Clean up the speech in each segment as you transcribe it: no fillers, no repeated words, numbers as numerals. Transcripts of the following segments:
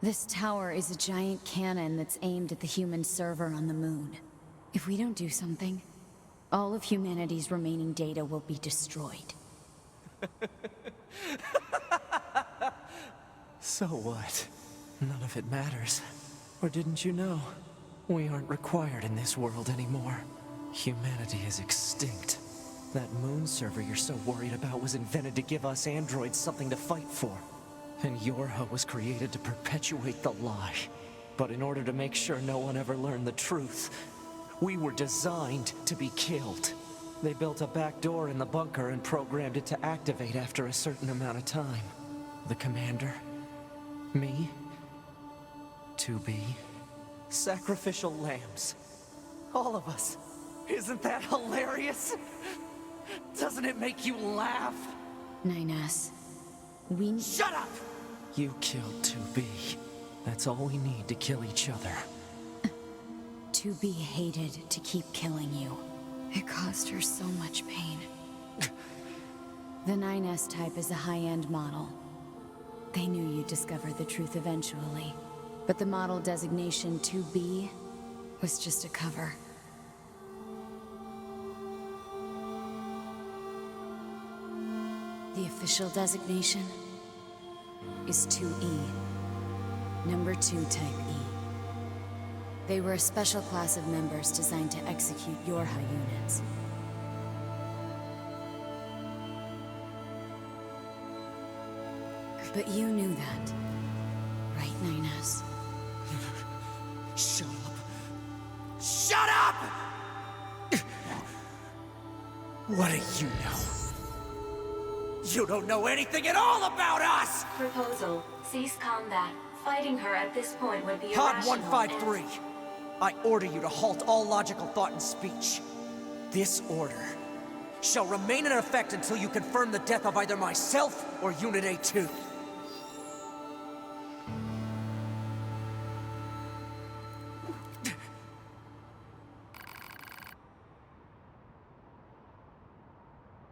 This tower is a giant cannon that's aimed at the human server on the moon. If we don't do something, all of humanity's remaining data will be destroyed. So what? None of it matters. Or didn't you know? We aren't required in this world anymore. Humanity is extinct. That moon server you're so worried about was invented to give us androids something to fight for. And Yorha was created to perpetuate the lie. But in order to make sure no one ever learned the truth, we were designed to be killed. They built a back door in the bunker and programmed it to activate after a certain amount of time. The commander, me, 2B, sacrificial lambs. All of us. Isn't that hilarious? Doesn't it make you laugh? 9S, we... Shut up! You killed 2B. That's all we need to kill each other. 2B hated to keep killing you. It caused her so much pain. The 9S type is a high-end model. They knew you'd discover the truth eventually. But the model designation 2B was just a cover. The official designation is 2E. Number 2 type E. They were a special class of members designed to execute Yorha units. But you knew that, right, 9S? Shut up! Shut up! What do you know? You don't know anything at all about us! Proposal. Cease combat. Fighting her at this point would be Pod irrational 153. I order you to halt all logical thought and speech. This order shall remain in effect until you confirm the death of either myself or Unit A2.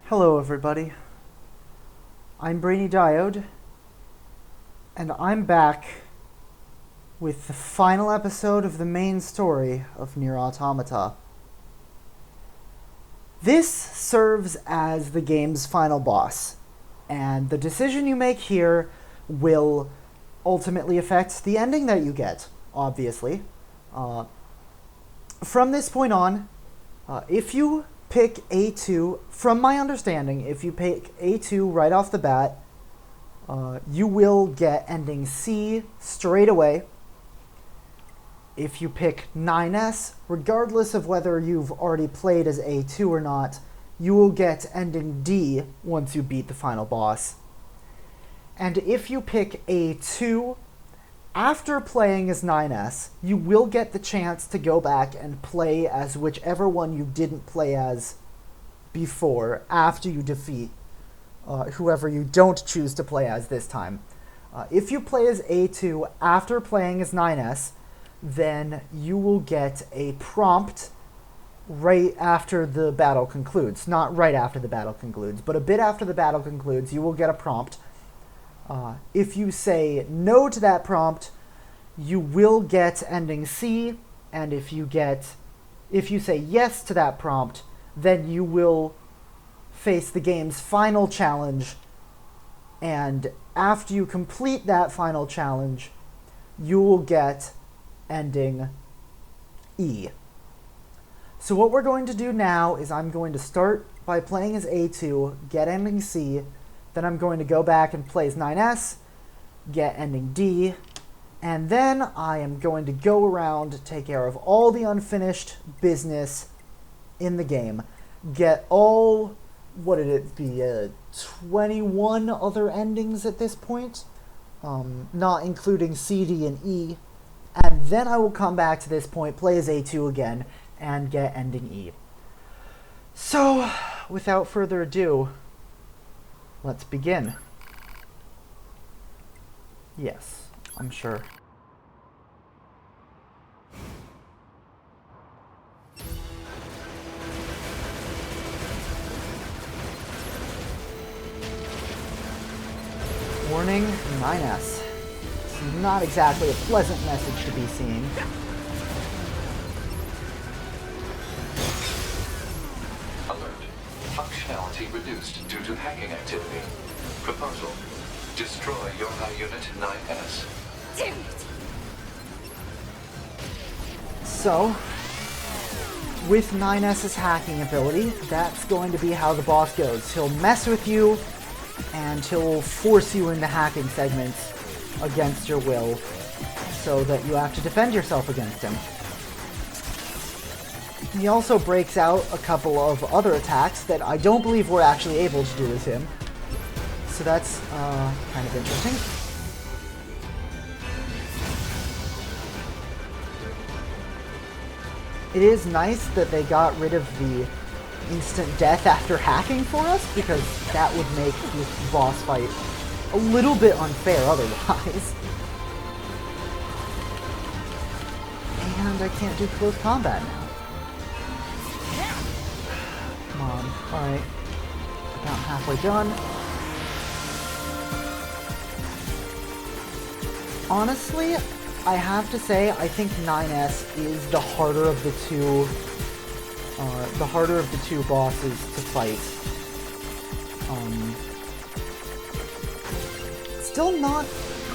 Hello everybody, I'm Brainy Diode, and I'm back with the final episode of the main story of Nier Automata. This serves as the game's final boss, and the decision you make here will ultimately affect the ending that you get, obviously. From this point on, if you pick A2, from my understanding, if you pick A2 right off the bat, you will get ending C straight away. If you pick 9S, regardless of whether you've already played as A2 or not, you will get ending D once you beat the final boss. And if you pick A2, after playing as 9S, you will get the chance to go back and play as whichever one you didn't play as before, after you defeat whoever you don't choose to play as this time. If you play as A2 after playing as 9S, then you will get a prompt right after the battle concludes. Not right after the battle concludes, but a bit after the battle concludes, you will get a prompt. If you say no to that prompt, you will get ending C, and if you say yes to that prompt, then you will face the game's final challenge, and after you complete that final challenge, you will get ending E. So what we're going to do now is I'm going to start by playing as A2, get ending C, then I'm going to go back and play as 9S, get ending D, and then I am going to go around, take care of all the unfinished business in the game, get all, what did it be, 21 other endings at this point, not including C, D, and E, and then I will come back to this point, play as A2 again, and get ending E. So, without further ado, let's begin. Yes, I'm sure. Warning, 9S. This is not exactly a pleasant message to be seeing. Alert. Functionality reduced due to hacking activity. Proposal. Destroy your high unit 9S. Damn it! So, with 9S's hacking ability, that's going to be how the boss goes. He'll mess with you, and he'll force you into hacking segments against your will, so that you have to defend yourself against him. He also breaks out a couple of other attacks that I don't believe we're actually able to do as him. So that's kind of interesting. It is nice that they got rid of the instant death after hacking for us, because that would make this boss fight a little bit unfair otherwise. And I can't do close combat now. Come on. Alright. About halfway done. Honestly, I have to say, I think 9S is the harder of the two bosses to fight. Still not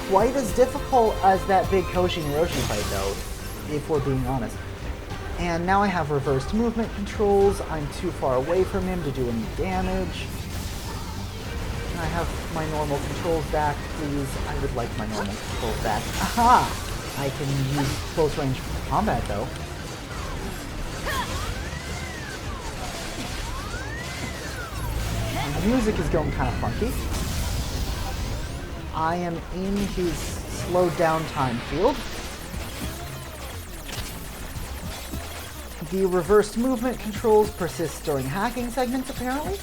quite as difficult as that big Koshi Hiroshi fight, though, if we're being honest. And now I have reversed movement controls. I'm too far away from him to do any damage. Can I have my normal controls back, please? I would like my normal controls back. Aha! I can use close range combat, though. The music is going kind of funky. I am in his slowed down time field. The reversed movement controls persist during hacking segments, apparently.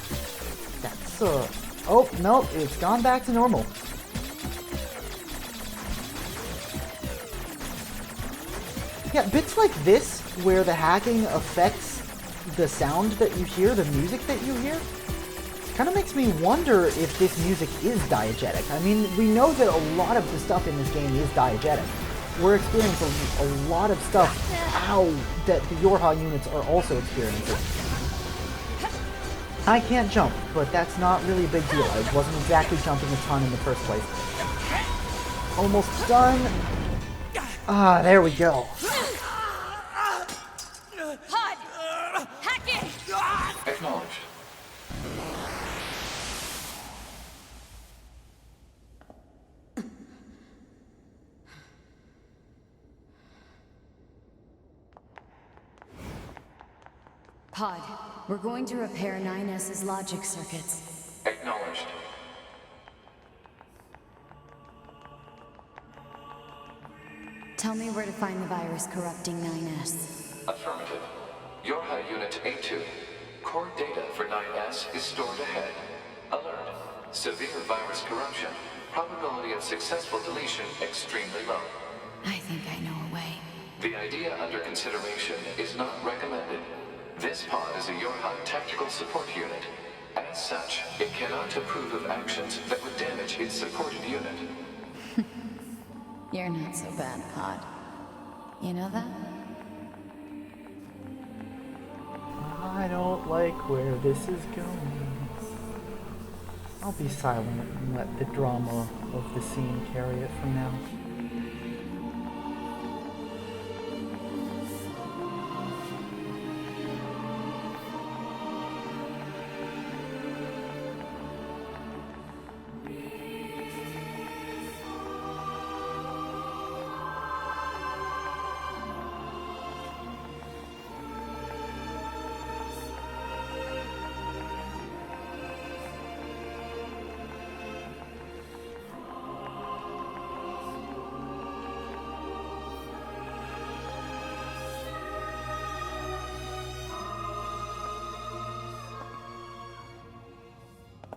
That's, oh, no, it's gone back to normal. Yeah, bits like this, where the hacking affects the sound that you hear, the music that you hear, kind of makes me wonder if this music is diegetic. I mean, we know that a lot of the stuff in this game is diegetic. We're experiencing a lot of stuff, that the Yorha units are also experiencing. I can't jump, but that's not really a big deal. I wasn't exactly jumping a ton in the first place. Almost done. Ah, there we go. Pod! Hack it! Acknowledged. Pod, we're going to repair 9S's logic circuits. Acknowledged. Tell me where to find the virus corrupting 9S. Affirmative. Your high unit A2. Core data for 9S is stored ahead. Alert. Severe virus corruption. Probability of successful deletion extremely low. I think I know a way. The idea under consideration is not recommended. This pod is a Yorha tactical support unit. As such, it cannot approve of actions that would damage its supported unit. You're not so bad, Pod. You know that? I don't like where this is going. I'll be silent and let the drama of the scene carry it from now.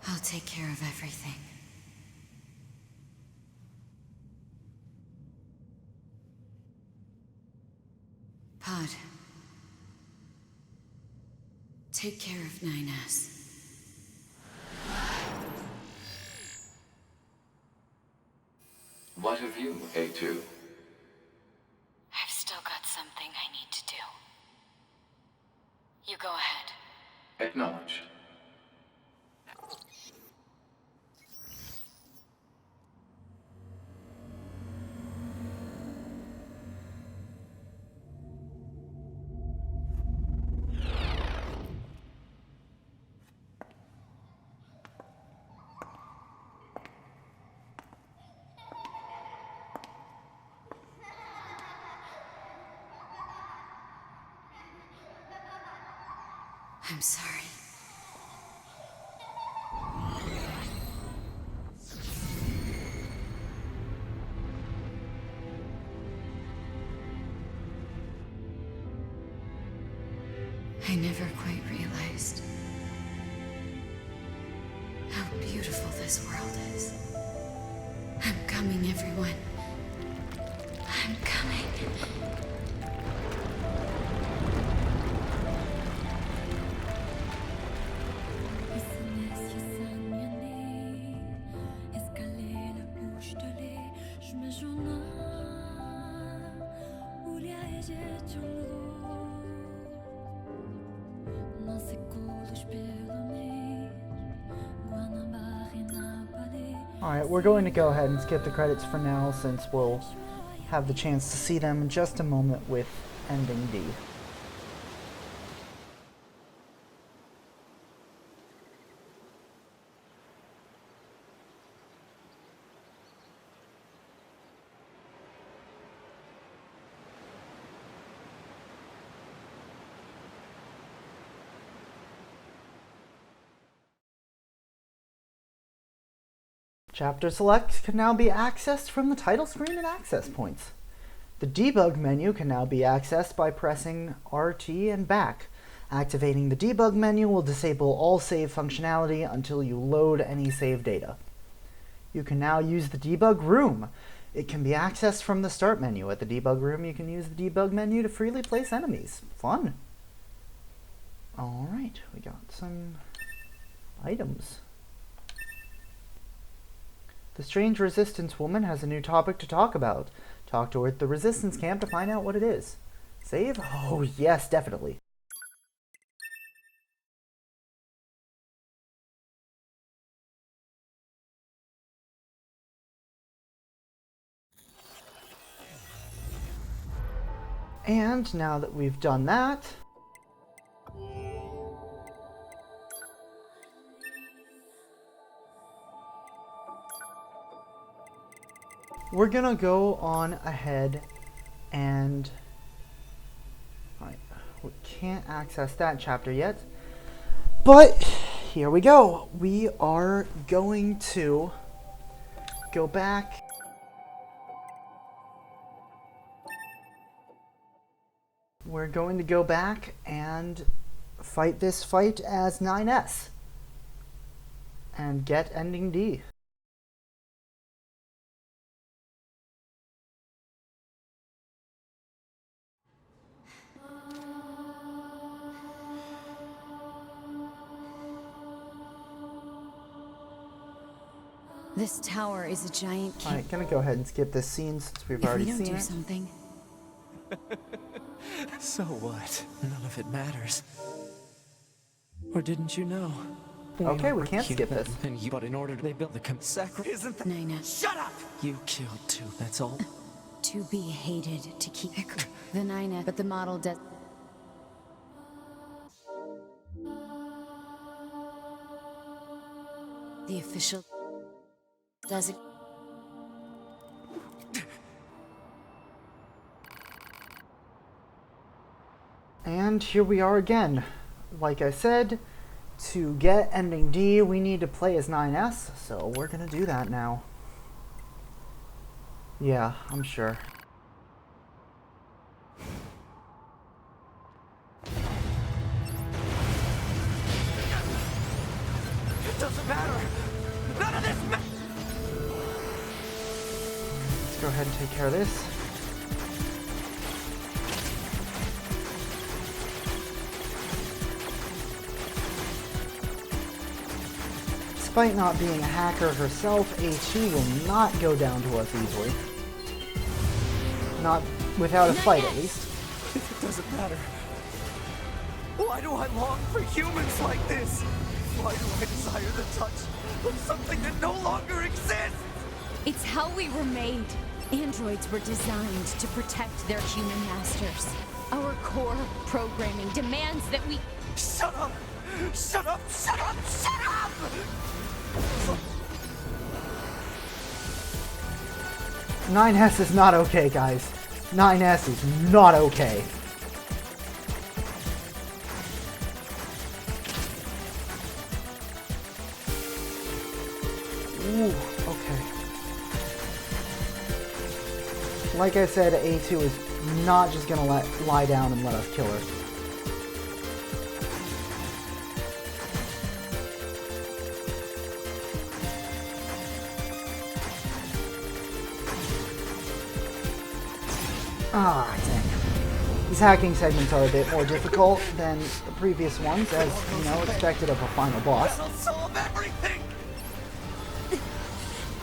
I'll take care of everything. Pod. Take care of 9S. What of you, A2? I've still got something I need to do. You go ahead. Acknowledged. I'm sorry. I never quite realized how beautiful this world is. I'm coming, everyone. I'm coming. Alright, we're going to go ahead and skip the credits for now since we'll have the chance to see them in just a moment with ending D. Chapter Select can now be accessed from the title screen and access points. The debug menu can now be accessed by pressing RT and back. Activating the debug menu will disable all save functionality until you load any save data. You can now use the debug room. It can be accessed from the start menu. At the debug room, you can use the debug menu to freely place enemies. Fun! Alright, we got some items. The strange resistance woman has a new topic to talk about. Talk to her at the resistance camp to find out what it is. Save? Oh yes, definitely. And now that we've done that, we're gonna go on ahead and we can't access that chapter yet, but here we go. We are going to go back and fight this fight as 9S and get ending D. This tower is a giant cave. Alright, gonna go ahead and skip this scene since we've If we already don't seen do it. something, So what? None of it matters. Or didn't you know? Okay, we aren't can't skip human, this. And you, but in order they built the Isn't that Nina, Shut up! you killed too? That's all. to be hated, to keep the Nina, but the model does. The official does it. And here we are again. Like I said, to get ending D, we need to play as 9S, so we're gonna do that now. Yeah, I'm sure. It doesn't matter! None of this matters! Let's go ahead and take care of this. Despite not being a hacker herself, A2 will not go down to us easily. Not without a fight, at least. It doesn't matter. Why do I long for humans like this? Why do I desire the touch of something that no longer exists? It's how we were made. Androids were designed to protect their human masters. Our core programming demands that we... Shut up! Shut up! Shut up! Shut up! 9S is not okay, guys. 9S is not okay. Ooh, okay. Like I said, A2 is not just gonna lie down and let us kill her. Ah, dang. These hacking segments are a bit more difficult than the previous ones, as, you know, expected of a final boss. That'll solve everything!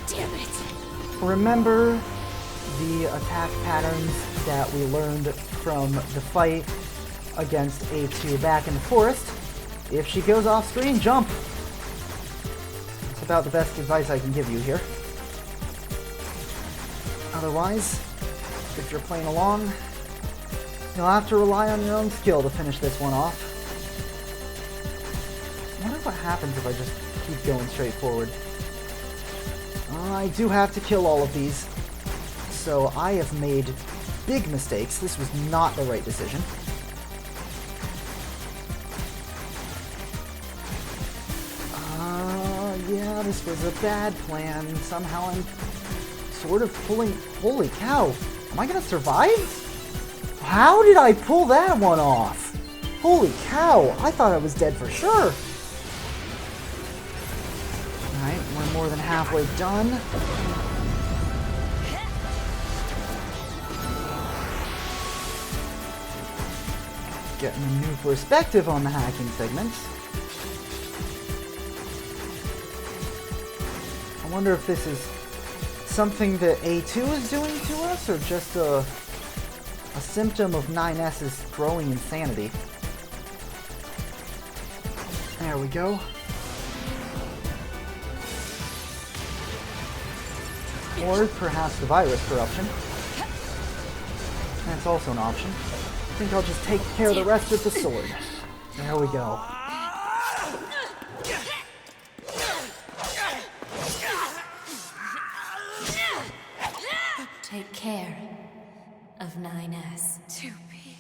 Damn it! Remember the attack patterns that we learned from the fight against A2 back in the forest? If she goes off screen, jump! It's about the best advice I can give you here. Otherwise, if you're playing along, you'll have to rely on your own skill to finish this one off. I wonder what happens if I just keep going straight forward. I do have to kill all of these, so I have made big mistakes. This was not the right decision. Yeah, this was a bad plan. Somehow I'm sort of pulling... Holy cow! Am I gonna survive? How did I pull that one off? Holy cow! I thought I was dead for sure. Alright, we're more than halfway done. Getting a new perspective on the hacking segments. I wonder if this is something that A2 is doing to us, or just a symptom of 9S's growing insanity. There we go. Or perhaps the virus corruption. That's also an option. I think I'll just take care of the rest with the sword. There we go. Take care of 9S. To be...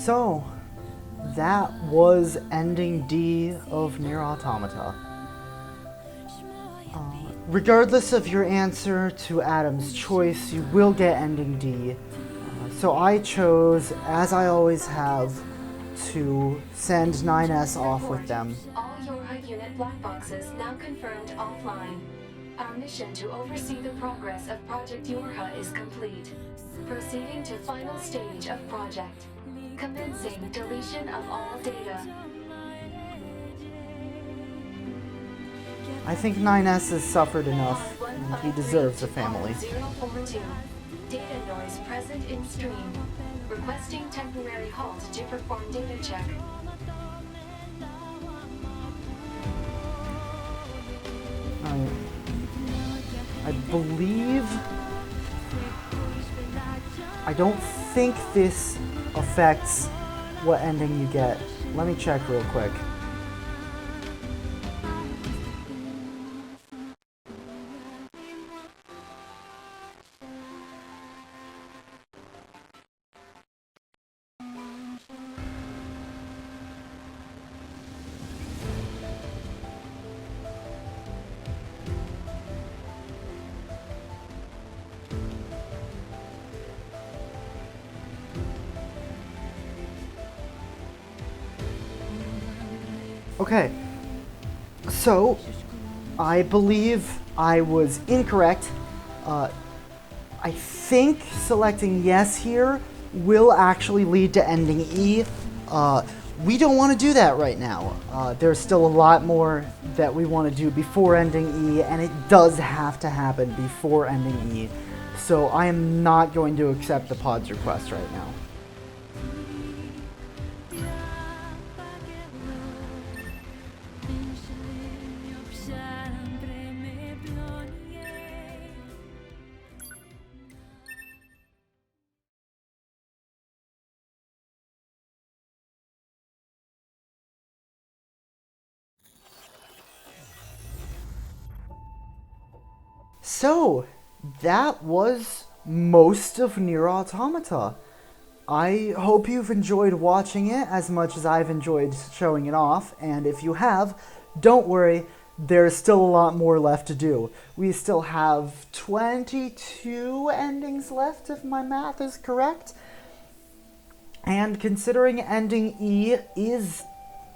So, that was ending D of Nier Automata. Regardless of your answer to Adam's choice, you will get ending D. So I chose, as I always have, to send 9S off with them. All Yorha unit black boxes now confirmed offline. Our mission to oversee the progress of Project Yorha is complete. Proceeding to final stage of project. Commencing deletion of all data. I think 9S has suffered enough, and he deserves a family. 042. Data noise present in stream. Requesting temporary halt to perform data check. Alright. believe... I don't think this affects what ending you get. Let me check real quick. Okay, so I believe I was incorrect. I think selecting yes here will actually lead to ending E. We don't want to do that right now. There's still a lot more that we want to do before ending E, and it does have to happen before ending E. So I am not going to accept the pod's request right now. So, that was most of Nier Automata. I hope you've enjoyed watching it as much as I've enjoyed showing it off, and if you have, don't worry, there's still a lot more left to do. We still have 22 endings left, if my math is correct. And considering ending E is,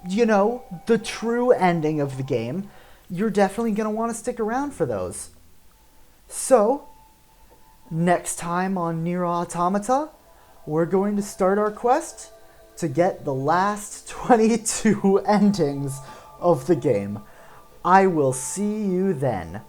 you know, the true ending of the game, you're definitely going to want to stick around for those. So, next time on Nier Automata, we're going to start our quest to get the last 22 endings of the game. I will see you then.